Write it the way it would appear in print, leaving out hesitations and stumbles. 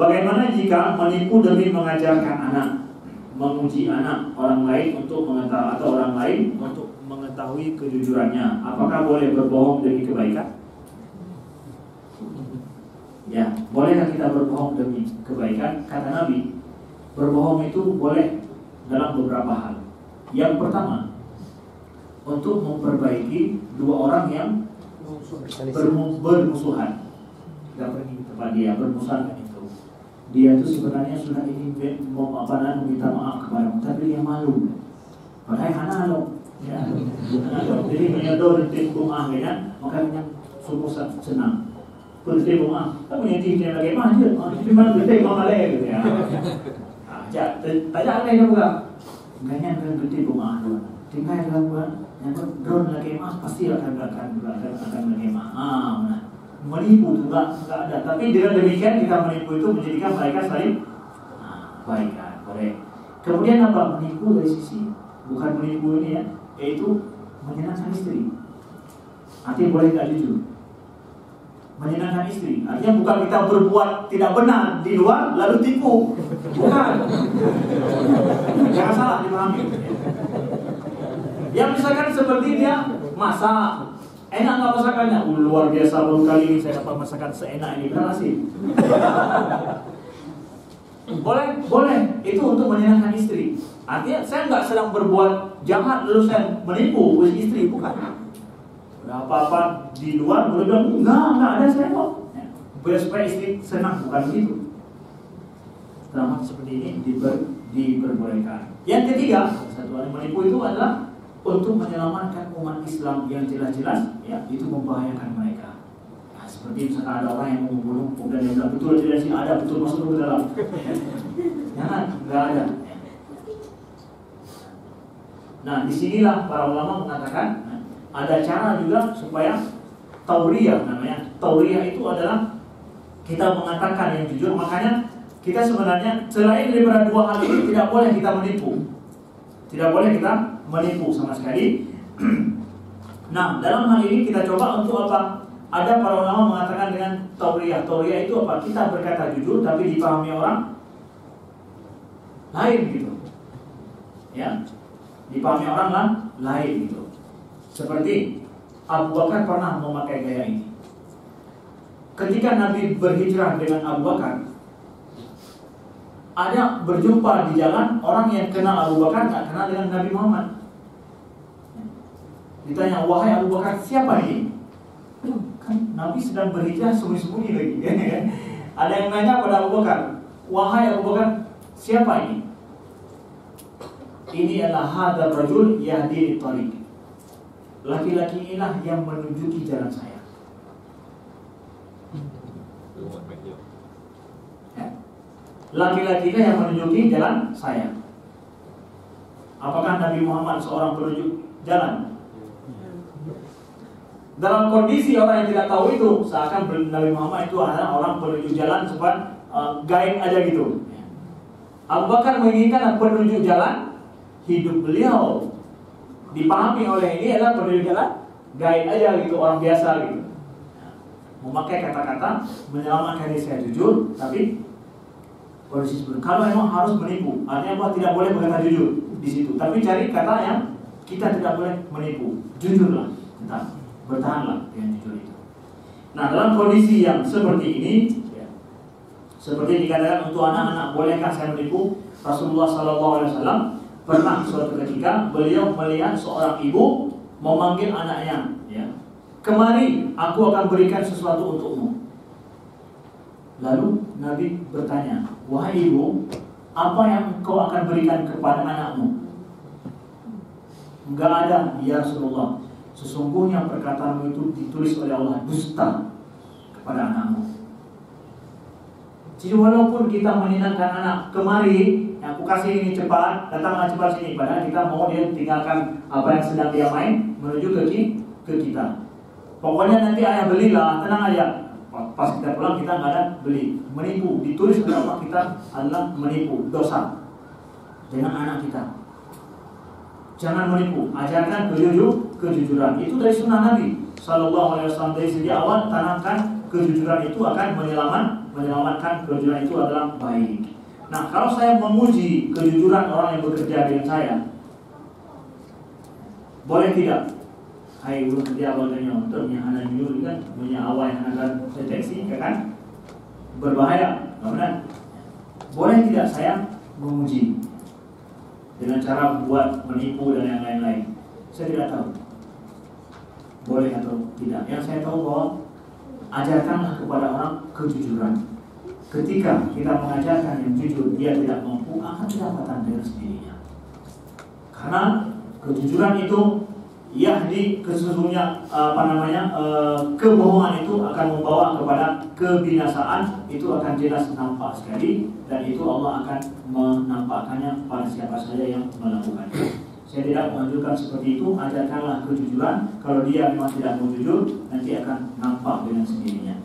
Bagaimana jika menipu demi mengajarkan anak, menguji anak orang lain untuk mengetahui atau orang lain untuk mengetahui kejujurannya? Apakah boleh berbohong demi kebaikan? Ya, bolehkah kita berbohong demi kebaikan? Kata Nabi, berbohong itu boleh dalam beberapa hal. Yang pertama, untuk memperbaiki dua orang yang bermusuhan. Kita pergi ke tempat dia, bermusuhan itu. Dia itu sebenarnya sudah ingin meminta maaf kepadamu, tapi dia malu. Padahal anak lo, ya. Jadi menyodor tim akhirnya, makanya sungguh senang. Berarti rumah, tak punya tim lagi mah je. Tapi mana berarti mau malai gitu ya. Tajak lain juga. Ganyan kan berarti rumah tu. Tinggal dalam bulan yang drone lagi mah pasti akan lagi mah. Mana? Menipu juga enggak ada. Tapi dengan demikian kita menipu itu menjadikan mereka saling baikan. Boleh. Kemudian apa? Menipu dari sisi bukan menipu ini ya, yaitu menyenangkan istri. Artinya boleh tak jujur. Menyenangkan istri, artinya bukan kita berbuat tidak benar di luar lalu tipu, bukan. Jangan salah dipahami. Yang misalkan seperti dia masak, enak nggak masakannya? Luar biasa, baru kali ini saya dapat masakan seenak ini, benar sih? Boleh. Itu untuk menyenangkan istri. Artinya saya nggak sedang berbuat jahat lalu saya menipu istri, bukan. Apa-apa di luar boleh bilang enggak ada saya kok. Biar supaya istri senang, bukan begitu. Selamat seperti ini diperbolehkan. Yang ketiga, satu hal yang menipu itu adalah untuk menyelamatkan umat Islam yang jelas-jelas ya itu membahayakan mereka. Nah, seperti misalkan ada orang yang mau membunuh dan dia bilang betul tidak sih ada betul masuk ke dalam. Jangan, enggak ada. Nah, disinilah para ulama mengatakan ada cara juga supaya tauriyah namanya. Tauriyah itu adalah kita mengatakan yang jujur. Makanya kita sebenarnya selain daripada dua hal ini tidak boleh kita menipu. Tidak boleh kita menipu sama sekali. Nah, dalam hal ini kita coba untuk apa? Ada para ulama mengatakan dengan tauriyah. Tauriyah itu apa? Kita berkata jujur tapi dipahami orang lain gitu. Ya. Dipahami orang lain gitu. Seperti Abu Bakar pernah memakai gaya ini. Ketika Nabi berhijrah dengan Abu Bakar, ada berjumpa di jalan orang yang kenal Abu Bakar nggak kenal dengan Nabi Muhammad. Ditanya, wahai Abu Bakar, siapa ini? Kan Nabi sedang berhijrah sembunyi-sembunyi lagi. Ada yang nanya pada Abu Bakar, wahai Abu Bakar, siapa ini? Ini adalah hadzal rajul yahdi tariq. Laki-laki inilah yang menunjuki jalan saya. Ya. Laki-lakinya yang menunjuki jalan saya. Apakah Nabi Muhammad seorang penunjuk jalan? Dalam kondisi orang yang tidak tahu itu, seakan Nabi Muhammad itu adalah orang penunjuk jalan supaya guide aja gitu. Abu Bakar menginginkan penunjuk jalan hidup beliau. Dipahami oleh ini adalah penunjuk jalan guide aja gitu, orang biasa gitu. Memakai kata-kata menyelamatkan diri saya jujur, tapi kondisi seperti kalau memang harus menipu, artinya bahwa tidak boleh berkata jujur di situ. Tapi cari kata yang kita tidak boleh menipu, jujurlah, tetap bertahanlah dengan jujur itu. Nah, dalam kondisi yang seperti ini, ya, seperti dikatakan untuk anak-anak bolehkah saya menipu? Rasulullah SAW pernah suatu ketika beliau melihat seorang ibu memanggil anaknya, ya, kemari, aku akan berikan sesuatu untukmu. Lalu Nabi bertanya, wahai ibu, apa yang kau akan berikan kepada anakmu? Enggak ada, ya Rasulullah. Sesungguhnya perkataanmu itu ditulis oleh Allah dusta kepada anakmu. Jadi walaupun kita menyenangkan anak, kemari, aku kasih ini cepat, datanglah cepat sini. Padahal kita mau dia tinggalkan apa yang sedang dia main menuju ke kita. Pokoknya nanti ayah belilah, tenang aja. Pas kita pulang kita nggak ada beli. Menipu, ditulis oleh Allah kita adalah menipu, dosa dengan anak kita. Jangan menipu, ajarkan kejujuran. Itu dari sunnah Nabi Sallallahu Alaihi Wasallam. Dari sejak awal tanamkan kejujuran itu akan menyelamatkan kejujuran itu adalah baik. Nah, kalau saya memuji kejujuran orang yang bekerja dengan saya, boleh tidak? Hai bekerja bagiannya untuk anak nyuruh kan, punya awal yang akan deteksi, kan? Berbahaya, benar? Boleh tidak saya memuji dengan cara buat menipu dan yang lain-lain? Saya tidak tahu. Boleh atau tidak? Yang saya tahu bahwa ajarkanlah kepada orang kejujuran. Ketika kita mengajarkan yang jujur, dia tidak mampu, akan didapatkan dengan sendirinya. Karena kejujuran itu yahdi, sesungguhnya kebohongan itu akan membawa kepada kebinasaan. Itu akan jelas nampak sekali, dan itu Allah akan menampakkannya pada siapa saja yang melakukannya. Saya tidak menganjurkan seperti itu. Ajarkanlah kejujuran. Kalau dia memang tidak mau jujur, nanti akan nampak dengan sendirinya.